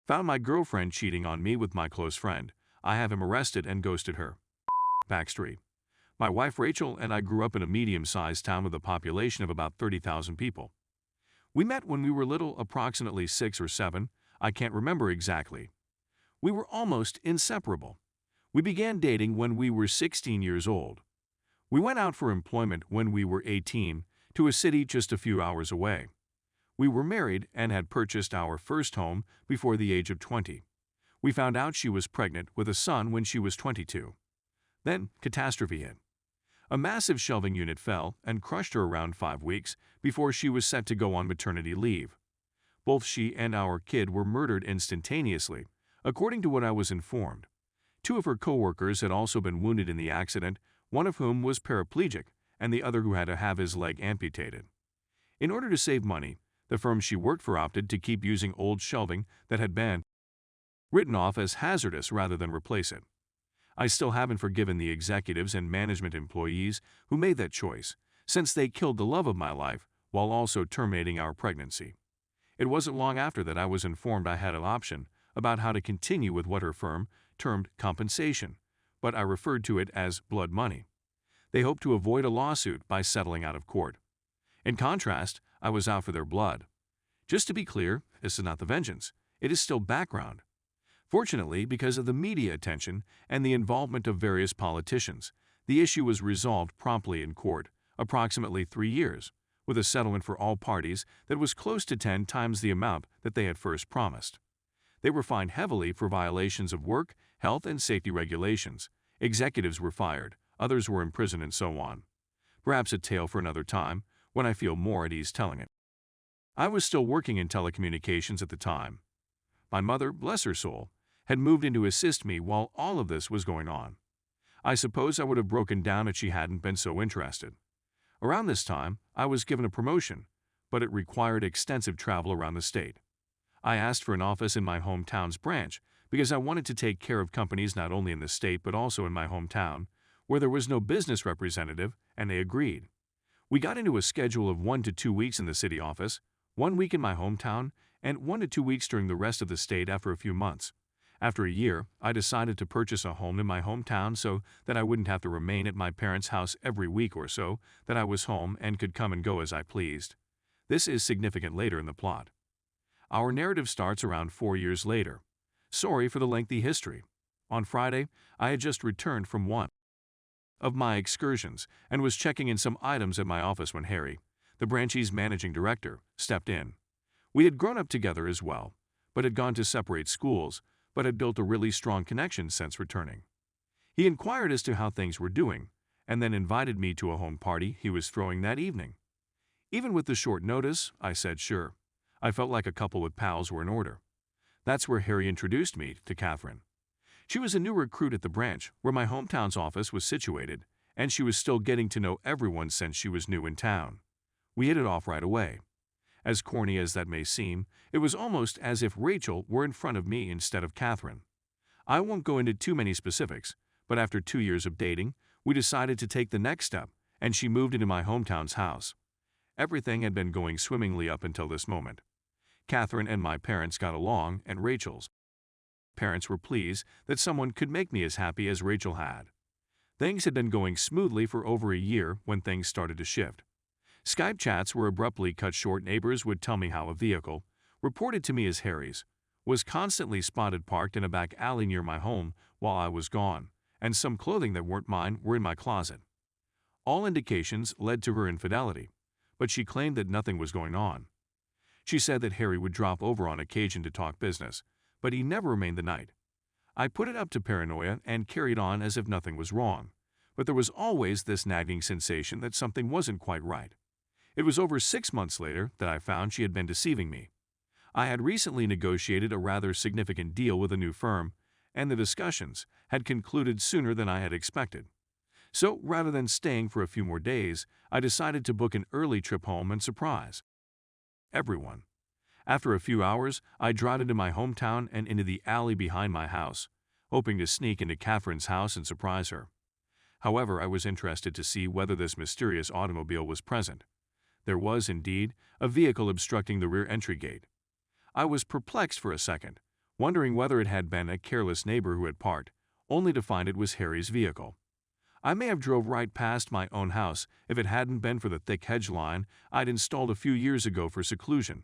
Found my girlfriend cheating on me with my close friend. I have him arrested and ghosted her. Backstory. My wife Rachel and I grew up in a medium-sized town with a population of about 30,000 people. We met when we were little, approximately 6 or 7, I can't remember exactly. We were almost inseparable. We began dating when we were 16 years old. We went out for employment when we were 18 to a city just a few hours away. We were married and had purchased our first home before the age of 20. We found out she was pregnant with a son when she was 22. Then catastrophe hit. A massive shelving unit fell and crushed her around 5 weeks before she was set to go on maternity leave. Both she and our kid were murdered instantaneously, according to what I was informed. 2 of her co-workers had also been wounded in the accident, one of whom was paraplegic and the other who had to have his leg amputated. In order to save money, the firm she worked for opted to keep using old shelving that had been written off as hazardous rather than replace it. I still haven't forgiven the executives and management employees who made that choice, since they killed the love of my life while also terminating our pregnancy. It wasn't long after that I was informed I had an option about how to continue with what her firm termed compensation, but I referred to it as blood money. They hoped to avoid a lawsuit by settling out of court. In contrast, I was out for their blood. Just to be clear, this is not the vengeance. It is still background. Fortunately, because of the media attention and the involvement of various politicians, the issue was resolved promptly in court, approximately 3 years, with a settlement for all parties that was close to 10 times the amount that they had first promised. They were fined heavily for violations of work, health, and safety regulations. Executives were fired, others were imprisoned, and so on. Perhaps a tale for another time, when I feel more at ease telling it. I was still working in telecommunications at the time. My mother, bless her soul, had moved in to assist me while all of this was going on. I suppose I would have broken down if she hadn't been so interested. Around this time, I was given a promotion, but it required extensive travel around the state. I asked for an office in my hometown's branch because I wanted to take care of companies not only in the state but also in my hometown, where there was no business representative, and they agreed. We got into a schedule of 1 to 2 weeks in the city office, 1 week in my hometown, and 1 to 2 weeks during the rest of the state after a few months. After a year, I decided to purchase a home in my hometown so that I wouldn't have to remain at my parents' house every week or so, that I was home and could come and go as I pleased. This is significant later in the plot. Our narrative starts around 4 years later. Sorry for the lengthy history. On Friday, I had just returned from one of my excursions and was checking in some items at my office when Harry, the branch's managing director, stepped in. We had grown up together as well, but had gone to separate schools, but had built a really strong connection since returning. He inquired as to how things were doing, and then invited me to a home party he was throwing that evening. Even with the short notice, I said sure. I felt like a couple with pals were in order. That's where Harry introduced me to Catherine. She was a new recruit at the branch where my hometown's office was situated, and she was still getting to know everyone since she was new in town. We hit it off right away. As corny as that may seem, it was almost as if Rachel were in front of me instead of Catherine. I won't go into too many specifics, but after 2 years of dating, we decided to take the next step, and she moved into my hometown's house. Everything had been going swimmingly up until this moment. Catherine and my parents got along, and Rachel's parents were pleased that someone could make me as happy as Rachel had. Things had been going smoothly for over a year when things started to shift. Skype chats were abruptly cut short. Neighbors would tell me how a vehicle, reported to me as Harry's, was constantly spotted parked in a back alley near my home while I was gone, and some clothing that weren't mine were in my closet. All indications led to her infidelity, but she claimed that nothing was going on. She said that Harry would drop over on occasion to talk business, but he never remained the night. I put it up to paranoia and carried on as if nothing was wrong, but there was always this nagging sensation that something wasn't quite right. It was over 6 months later that I found she had been deceiving me. I had recently negotiated a rather significant deal with a new firm, and the discussions had concluded sooner than I had expected. So rather than staying for a few more days, I decided to book an early trip home and surprise everyone. After a few hours, I drove into my hometown and into the alley behind my house, hoping to sneak into Catherine's house and surprise her. However, I was interested to see whether this mysterious automobile was present. There was, indeed, a vehicle obstructing the rear entry gate. I was perplexed for a second, wondering whether it had been a careless neighbor who had parked, only to find it was Harry's vehicle. I may have drove right past my own house if it hadn't been for the thick hedge line I'd installed a few years ago for seclusion.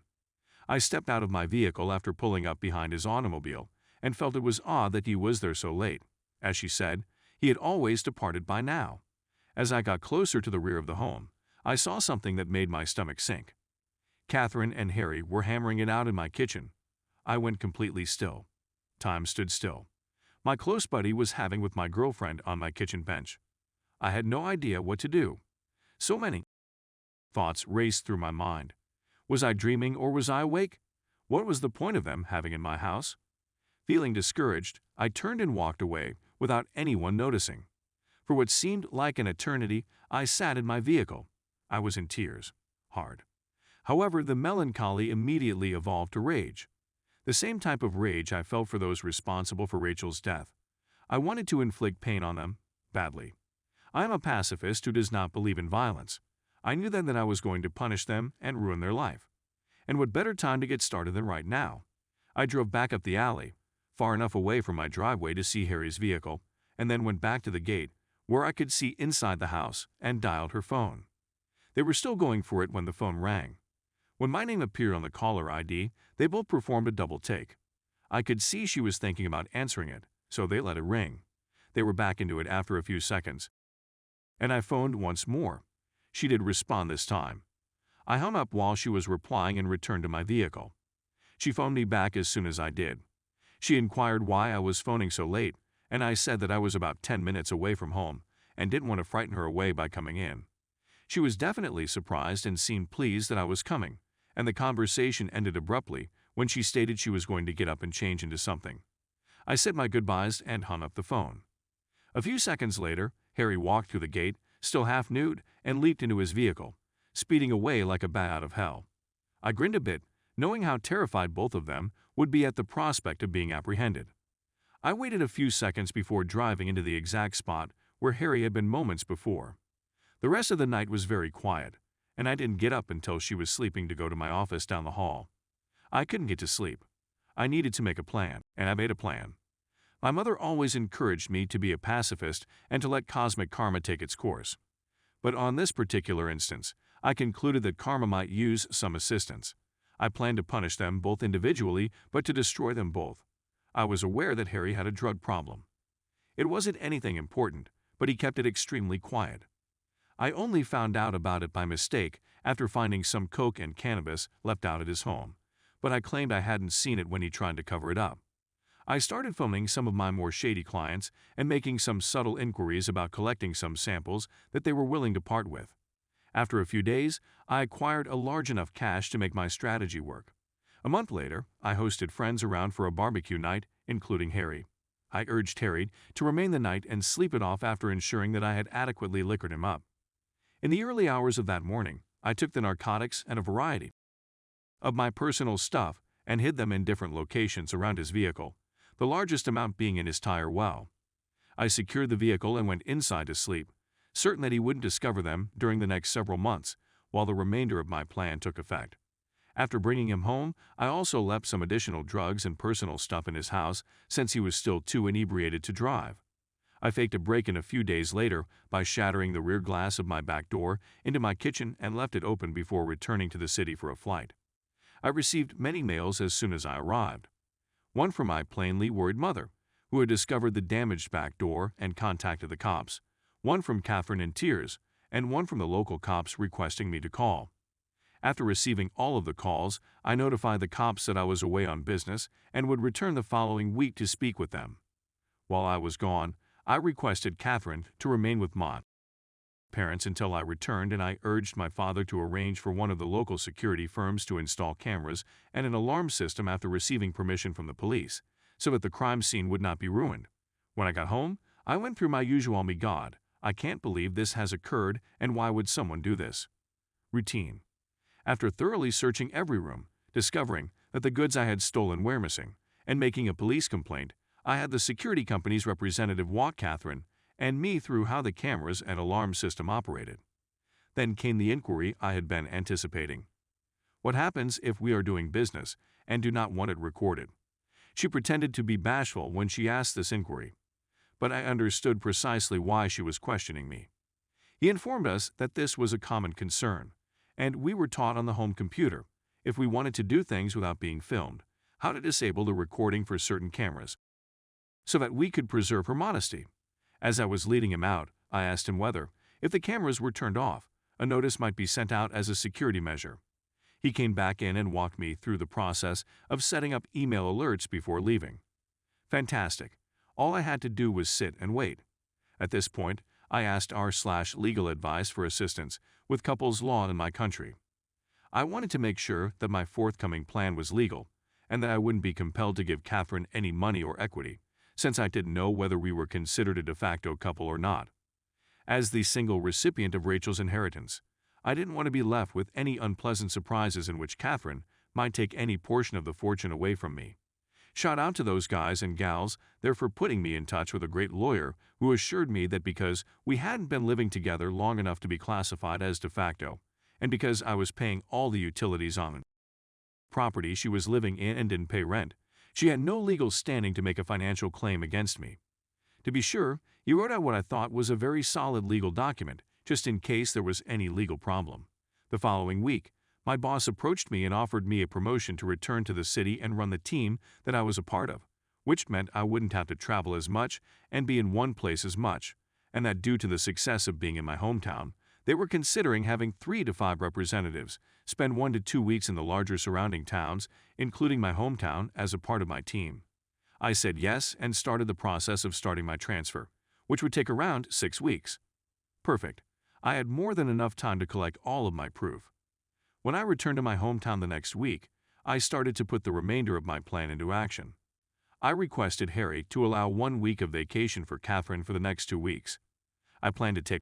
I stepped out of my vehicle after pulling up behind his automobile and felt it was odd that he was there so late. As she said, he had always departed by now. As I got closer to the rear of the home, I saw something that made my stomach sink. Catherine and Harry were hammering it out in my kitchen. I went completely still. Time stood still. My close buddy was having with my girlfriend on my kitchen bench. I had no idea what to do. So many thoughts raced through my mind. Was I dreaming or was I awake? What was the point of them having in my house? Feeling discouraged, I turned and walked away without anyone noticing. For what seemed like an eternity, I sat in my vehicle. I was in tears. Hard. However, the melancholy immediately evolved to rage. The same type of rage I felt for those responsible for Rachel's death. I wanted to inflict pain on them, badly. I am a pacifist who does not believe in violence. I knew then that I was going to punish them and ruin their life. And what better time to get started than right now? I drove back up the alley, far enough away from my driveway to see Harry's vehicle, and then went back to the gate, where I could see inside the house, and dialed her phone. They were still going for it when the phone rang. When my name appeared on the caller ID, they both performed a double take. I could see she was thinking about answering it, so they let it ring. They were back into it after a few seconds, and I phoned once more. She did respond this time. I hung up while she was replying and returned to my vehicle. She phoned me back as soon as I did. She inquired why I was phoning so late, and I said that I was about 10 minutes away from home and didn't want to frighten her away by coming in. She was definitely surprised and seemed pleased that I was coming, and the conversation ended abruptly when she stated she was going to get up and change into something. I said my goodbyes and hung up the phone. A few seconds later, Harry walked through the gate, still half nude, and leaped into his vehicle, speeding away like a bat out of hell. I grinned a bit, knowing how terrified both of them would be at the prospect of being apprehended. I waited a few seconds before driving into the exact spot where Harry had been moments before. The rest of the night was very quiet, and I didn't get up until she was sleeping to go to my office down the hall. I couldn't get to sleep. I needed to make a plan, and I made a plan. My mother always encouraged me to be a pacifist and to let cosmic karma take its course. But on this particular instance, I concluded that karma might use some assistance. I planned to punish them both individually, but to destroy them both. I was aware that Harry had a drug problem. It wasn't anything important, but he kept it extremely quiet. I only found out about it by mistake after finding some coke and cannabis left out at his home, but I claimed I hadn't seen it when he tried to cover it up. I started phoning some of my more shady clients and making some subtle inquiries about collecting some samples that they were willing to part with. After a few days, I acquired a large enough cash to make my strategy work. A month later, I hosted friends around for a barbecue night, including Harry. I urged Harry to remain the night and sleep it off after ensuring that I had adequately liquored him up. In the early hours of that morning, I took the narcotics and a variety of my personal stuff and hid them in different locations around his vehicle, the largest amount being in his tire well. I secured the vehicle and went inside to sleep, certain that he wouldn't discover them during the next several months, while the remainder of my plan took effect. After bringing him home, I also left some additional drugs and personal stuff in his house since he was still too inebriated to drive. I faked a break-in a few days later by shattering the rear glass of my back door into my kitchen and left it open before returning to the city for a flight. I received many mails as soon as I arrived. One from my plainly worried mother, who had discovered the damaged back door and contacted the cops, one from Catherine in tears, and one from the local cops requesting me to call. After receiving all of the calls, I notified the cops that I was away on business and would return the following week to speak with them. While I was gone, I requested Catherine to remain with my parents until I returned, and I urged my father to arrange for one of the local security firms to install cameras and an alarm system after receiving permission from the police, so that the crime scene would not be ruined. When I got home, I went through my usual "Oh my God, I can't believe this has occurred, and why would someone do this?" routine. After thoroughly searching every room, discovering that the goods I had stolen were missing, and making a police complaint, I had the security company's representative walk Catherine and me through how the cameras and alarm system operated. Then came the inquiry I had been anticipating. What happens if we are doing business and do not want it recorded? She pretended to be bashful when she asked this inquiry, but I understood precisely why she was questioning me. He informed us that this was a common concern, and we were taught on the home computer, if we wanted to do things without being filmed, how to disable the recording for certain cameras, so that we could preserve her modesty. As I was leading him out, I asked him whether, if the cameras were turned off, a notice might be sent out as a security measure. He came back in and walked me through the process of setting up email alerts before leaving. Fantastic. All I had to do was sit and wait. At this point, I asked r/legal advice for assistance with couples law in my country. I wanted to make sure that my forthcoming plan was legal and that I wouldn't be compelled to give Catherine any money or equity, since I didn't know whether we were considered a de facto couple or not. As the single recipient of Rachel's inheritance, I didn't want to be left with any unpleasant surprises in which Catherine might take any portion of the fortune away from me. Shout out to those guys and gals there for putting me in touch with a great lawyer who assured me that because we hadn't been living together long enough to be classified as de facto, and because I was paying all the utilities on the property she was living in and didn't pay rent, she had no legal standing to make a financial claim against me. To be sure, he wrote out what I thought was a very solid legal document, just in case there was any legal problem. The following week, my boss approached me and offered me a promotion to return to the city and run the team that I was a part of, which meant I wouldn't have to travel as much and be in one place as much, and that due to the success of being in my hometown, they were considering having 3 to 5 representatives spend 1 to 2 weeks in the larger surrounding towns, including my hometown, as a part of my team. I said yes and started the process of starting my transfer, which would take around 6 weeks. Perfect. I had more than enough time to collect all of my proof. When I returned to my hometown the next week, I started to put the remainder of my plan into action. I requested Harry to allow 1 week of vacation for Catherine for the next 2 weeks. I planned to take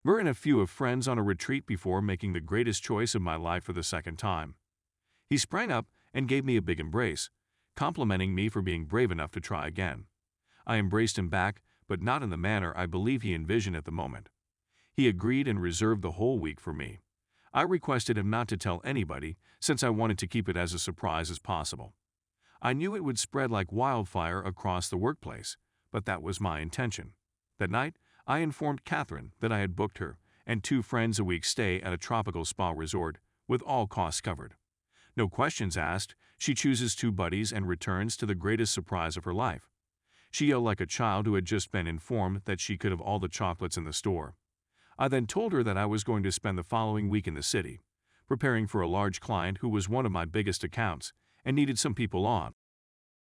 her and a few of friends on a retreat before making the greatest choice of my life for the second time. He sprang up and gave me a big embrace, complimenting me for being brave enough to try again. I embraced him back, but not in the manner I believe he envisioned at the moment. He agreed and reserved the whole week for me. I requested him not to tell anybody, since I wanted to keep it as a surprise as possible. I knew it would spread like wildfire across the workplace, but that was my intention. That night, I informed Catherine that I had booked her and 2 friends a week's stay at a tropical spa resort, with all costs covered. No questions asked, she chooses 2 buddies and returns to the greatest surprise of her life. She yelled like a child who had just been informed that she could have all the chocolates in the store. I then told her that I was going to spend the following week in the city, preparing for a large client who was one of my biggest accounts and needed some people on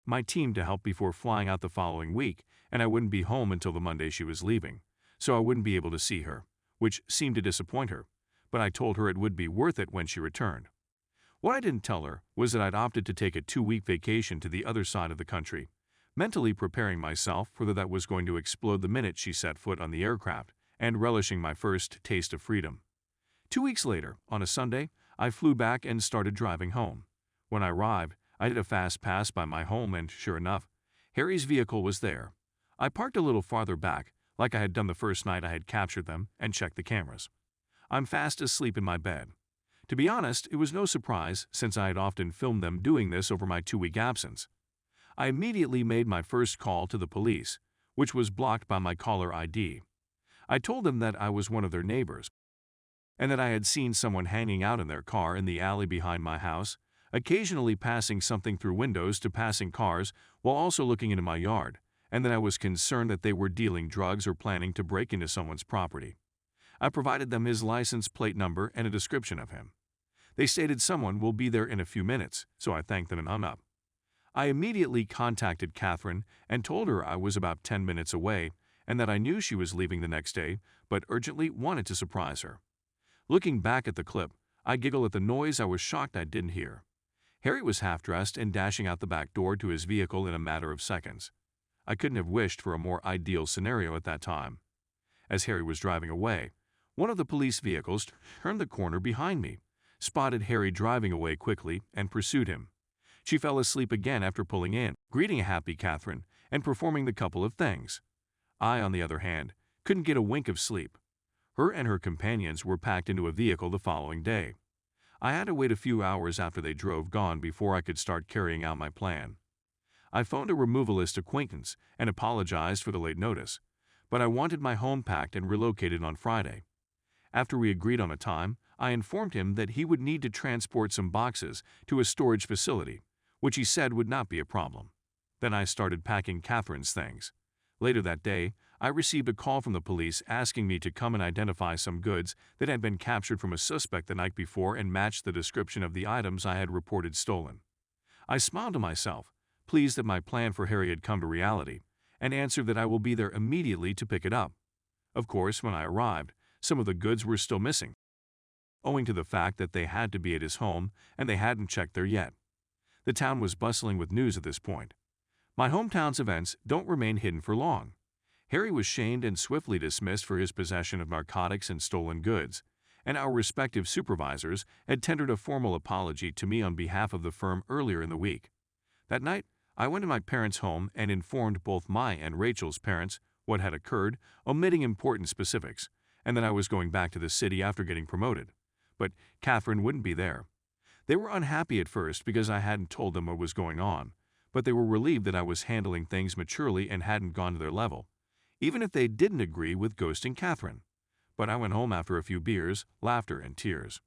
my team to help before flying out the following week, and I wouldn't be home until the Monday she was leaving, so I wouldn't be able to see her, which seemed to disappoint her, but I told her it would be worth it when she returned. What I didn't tell her was that I'd opted to take a 2-week vacation to the other side of the country, mentally preparing myself for that was going to explode the minute she set foot on the aircraft, and relishing my first taste of freedom. 2 weeks later, on a Sunday, I flew back and started driving home. When I arrived, I did a fast pass by my home and, sure enough, Harry's vehicle was there. I parked a little farther back, like I had done the first night I had captured them, and checked the cameras. I'm fast asleep in my bed. To be honest, it was no surprise since I had often filmed them doing this over my 2-week absence. I immediately made my first call to the police, which was blocked by my caller ID. I told them that I was one of their neighbors, and that I had seen someone hanging out in their car in the alley behind my house, occasionally passing something through windows to passing cars while also looking into my yard, and that I was concerned that they were dealing drugs or planning to break into someone's property. I provided them his license plate number and a description of him. They stated someone will be there in a few minutes, so I thanked them and hung up. I immediately contacted Catherine and told her I was about 10 minutes away and that I knew she was leaving the next day, but urgently wanted to surprise her. Looking back at the clip, I giggle at the noise I was shocked I didn't hear. Harry was half-dressed and dashing out the back door to his vehicle in a matter of seconds. I couldn't have wished for a more ideal scenario at that time. As Harry was driving away, one of the police vehicles turned the corner behind me, spotted Harry driving away quickly, and pursued him. She fell asleep again after pulling in, greeting a happy Catherine, and performing the couple of things. I, on the other hand, couldn't get a wink of sleep. Her and her companions were packed into a vehicle the following day. I had to wait a few hours after they drove gone before I could start carrying out my plan. I phoned a removalist acquaintance and apologized for the late notice, but I wanted my home packed and relocated on Friday. After we agreed on a time, I informed him that he would need to transport some boxes to a storage facility, which he said would not be a problem. Then I started packing Catherine's things. Later that day, I received a call from the police asking me to come and identify some goods that had been captured from a suspect the night before and matched the description of the items I had reported stolen. I smiled to myself, pleased that my plan for Harry had come to reality, and answered that I will be there immediately to pick it up. Of course, when I arrived, some of the goods were still missing, owing to the fact that they had to be at his home and they hadn't checked there yet. The town was bustling with news at this point. My hometown's events don't remain hidden for long. Harry was shamed and swiftly dismissed for his possession of narcotics and stolen goods, and our respective supervisors had tendered a formal apology to me on behalf of the firm earlier in the week. That night, I went to my parents' home and informed both my and Rachel's parents what had occurred, omitting important specifics, and that I was going back to the city after getting promoted. But Catherine wouldn't be there. They were unhappy at first because I hadn't told them what was going on, but they were relieved that I was handling things maturely and hadn't gone to their level, even if they didn't agree with ghosting Catherine. But I went home after a few beers, laughter, and tears.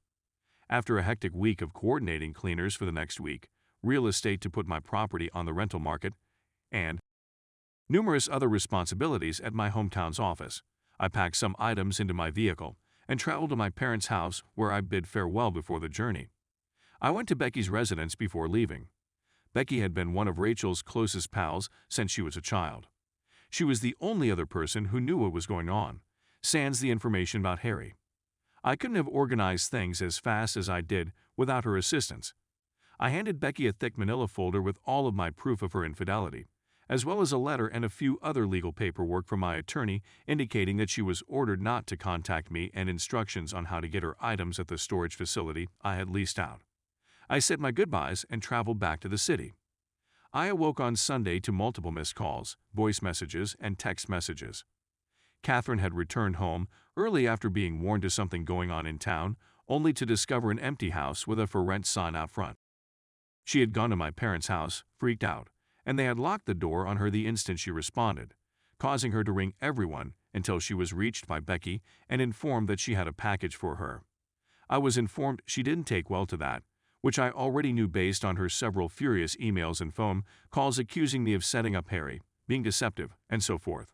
After a hectic week of coordinating cleaners for the next week, real estate to put my property on the rental market, and numerous other responsibilities at my hometown's office, I packed some items into my vehicle and traveled to my parents' house where I bid farewell before the journey. I went to Becky's residence before leaving. Becky had been one of Rachel's closest pals since she was a child. She was the only other person who knew what was going on, sans the information about Harry. I couldn't have organized things as fast as I did without her assistance. I handed Becky a thick manila folder with all of my proof of her infidelity, as well as a letter and a few other legal paperwork from my attorney indicating that she was ordered not to contact me and instructions on how to get her items at the storage facility I had leased out. I said my goodbyes and traveled back to the city. I awoke on Sunday to multiple missed calls, voice messages, and text messages. Catherine had returned home early after being warned of something going on in town, only to discover an empty house with a for rent sign out front. She had gone to my parents' house, freaked out, and they had locked the door on her the instant she responded, causing her to ring everyone until she was reached by Becky and informed that she had a package for her. I was informed she didn't take well to that, which I already knew based on her several furious emails and phone calls accusing me of setting up Harry, being deceptive, and so forth.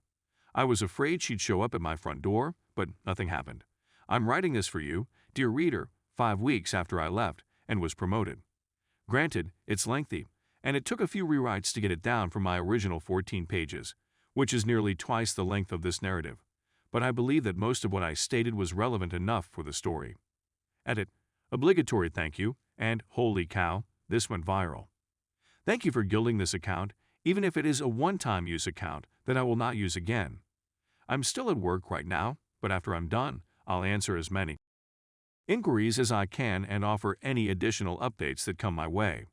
I was afraid she'd show up at my front door, but nothing happened. I'm writing this for you, dear reader, 5 weeks after I left and was promoted. Granted, it's lengthy, and it took a few rewrites to get it down from my original 14 pages, which is nearly twice the length of this narrative, but I believe that most of what I stated was relevant enough for the story. Edit. Obligatory thank you, and holy cow, this went viral. Thank you for gilding this account, even if it is a one-time use account that I will not use again. I'm still at work right now, but after I'm done, I'll answer as many inquiries as I can and offer any additional updates that come my way.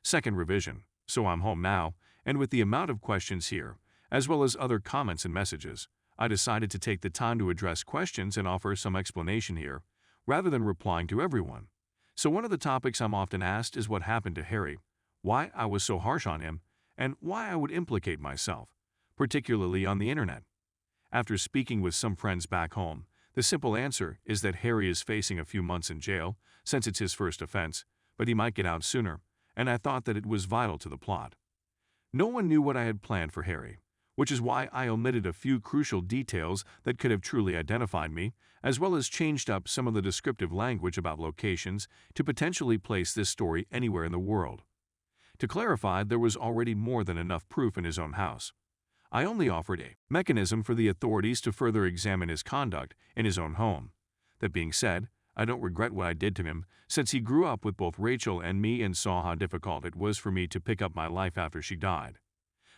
Second revision, so I'm home now, and with the amount of questions here, as well as other comments and messages, I decided to take the time to address questions and offer some explanation here, rather than replying to everyone. So one of the topics I'm often asked is what happened to Harry, why I was so harsh on him, and why I would implicate myself, particularly on the internet. After speaking with some friends back home, the simple answer is that Harry is facing a few months in jail, since it's his first offense, but he might get out sooner, and I thought that it was vital to the plot. No one knew what I had planned for Harry, which is why I omitted a few crucial details that could have truly identified me, as well as changed up some of the descriptive language about locations to potentially place this story anywhere in the world. To clarify, there was already more than enough proof in his own house. I only offered a mechanism for the authorities to further examine his conduct in his own home. That being said, I don't regret what I did to him, since he grew up with both Rachel and me and saw how difficult it was for me to pick up my life after she died.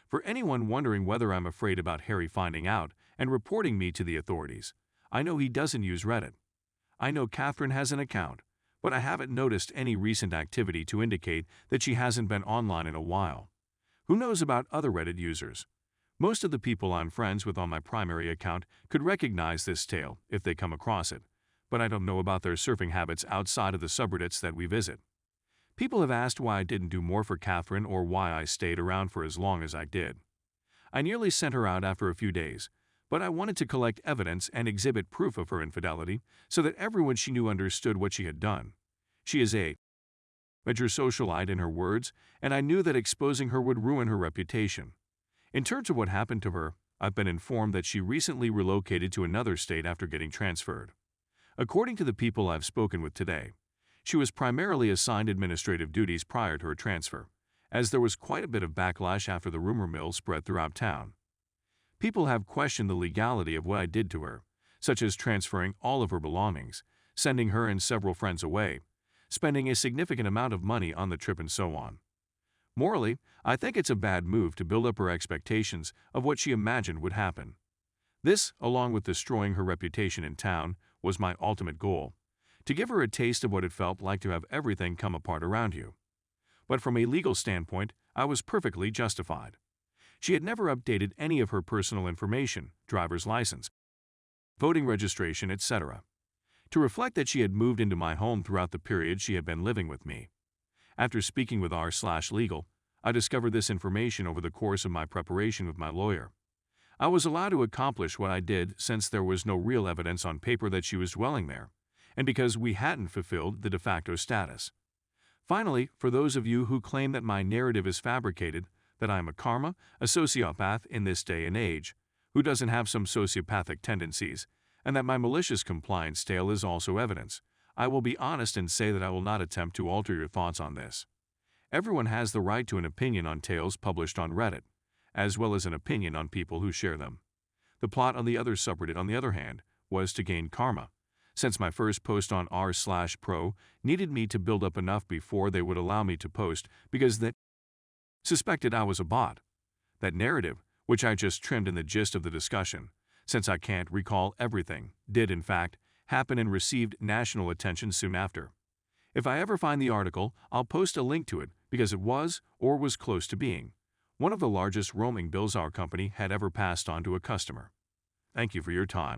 For anyone wondering whether I'm afraid about Harry finding out and reporting me to the authorities, I know he doesn't use Reddit. I know Catherine has an account, but I haven't noticed any recent activity to indicate that she hasn't been online in a while. Who knows about other Reddit users? Most of the people I'm friends with on my primary account could recognize this tale if they come across it, but I don't know about their surfing habits outside of the subreddits that we visit. People have asked why I didn't do more for Catherine or why I stayed around for as long as I did. I nearly sent her out after a few days, but I wanted to collect evidence and exhibit proof of her infidelity so that everyone she knew understood what she had done. She is a major socialite in her words, and I knew that exposing her would ruin her reputation. In terms of what happened to her, I've been informed that she recently relocated to another state after getting transferred. According to the people I've spoken with today, she was primarily assigned administrative duties prior to her transfer, as there was quite a bit of backlash after the rumor mill spread throughout town. People have questioned the legality of what I did to her, such as transferring all of her belongings, sending her and several friends away, spending a significant amount of money on the trip and so on. Morally, I think it's a bad move to build up her expectations of what she imagined would happen. This, along with destroying her reputation in town, was my ultimate goal, to give her a taste of what it felt like to have everything come apart around you. But from a legal standpoint, I was perfectly justified. She had never updated any of her personal information, driver's license, voting registration, etc., to reflect that she had moved into my home throughout the period she had been living with me. After speaking with r/legal, I discovered this information over the course of my preparation with my lawyer. I was allowed to accomplish what I did since there was no real evidence on paper that she was dwelling there, and because we hadn't fulfilled the de facto status. Finally, for those of you who claim that my narrative is fabricated, that I am a karma, a sociopath in this day and age, who doesn't have some sociopathic tendencies, and that my malicious compliance tale is also evidence, I will be honest and say that I will not attempt to alter your thoughts on this. Everyone has the right to an opinion on tales published on Reddit, as well as an opinion on people who share them. The plot on the other subreddit, on the other hand, was to gain karma, since my first post on r/pro needed me to build up enough before they would allow me to post because they suspected I was a bot. That narrative, which I just trimmed in the gist of the discussion, since I can't recall everything, did in fact happen and received national attention soon after. If I ever find the article, I'll post a link to it because it was, or was close to being, one of the largest roaming bills our company had ever passed on to a customer. Thank you for your time.